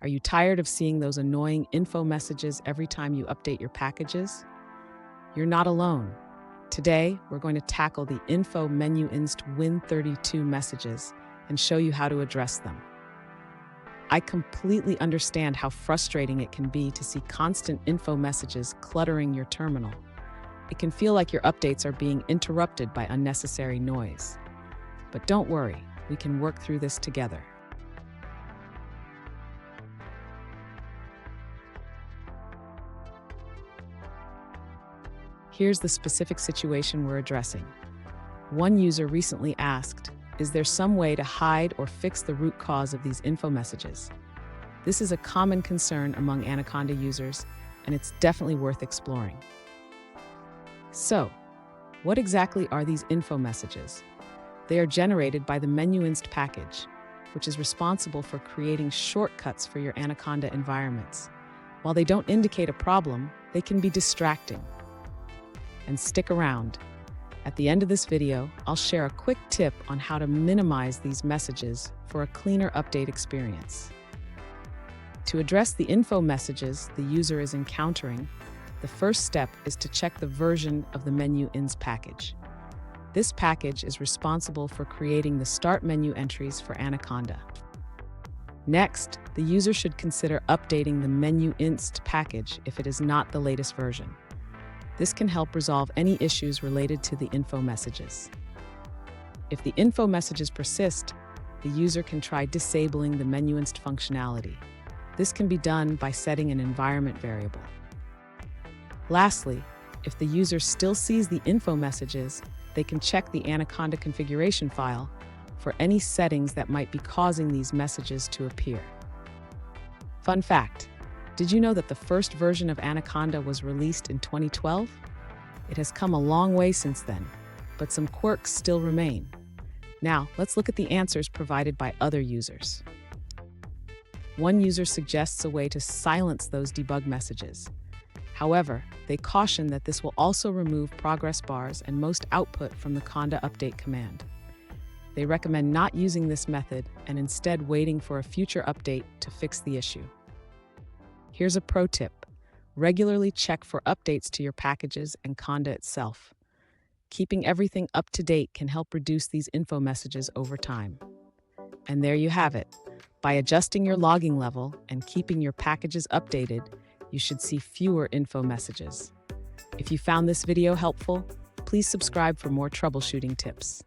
Are you tired of seeing those annoying info messages every time you update your packages? You're not alone. Today, we're going to tackle the info menuinst Win32 messages and show you how to address them. I completely understand how frustrating it can be to see constant info messages cluttering your terminal. It can feel like your updates are being interrupted by unnecessary noise. But don't worry, we can work through this together. Here's the specific situation we're addressing. One user recently asked, is there some way to hide or fix the root cause of these info messages? This is a common concern among Anaconda users, and it's definitely worth exploring. So, what exactly are these info messages? They are generated by the menuinst package, which is responsible for creating shortcuts for your Anaconda environments. While they don't indicate a problem, they can be distracting. And stick around. At the end of this video, I'll share a quick tip on how to minimize these messages for a cleaner update experience. To address the info messages the user is encountering, the first step is to check the version of the menuinst package. This package is responsible for creating the start menu entries for Anaconda. Next, the user should consider updating the menuinst package if it is not the latest version. This can help resolve any issues related to the info messages. If the info messages persist, the user can try disabling the menuinst functionality. This can be done by setting an environment variable. Lastly, if the user still sees the info messages, they can check the Anaconda configuration file for any settings that might be causing these messages to appear. Fun fact: did you know that the first version of Anaconda was released in 2012? It has come a long way since then, but some quirks still remain. Now, let's look at the answers provided by other users. One user suggests a way to silence those debug messages. However, they caution that this will also remove progress bars and most output from the conda update command. They recommend not using this method and instead waiting for a future update to fix the issue. Here's a pro tip. Regularly check for updates to your packages and conda itself. Keeping everything up to date can help reduce these info messages over time. And there you have it. By adjusting your logging level and keeping your packages updated, you should see fewer info messages. If you found this video helpful, please subscribe for more troubleshooting tips.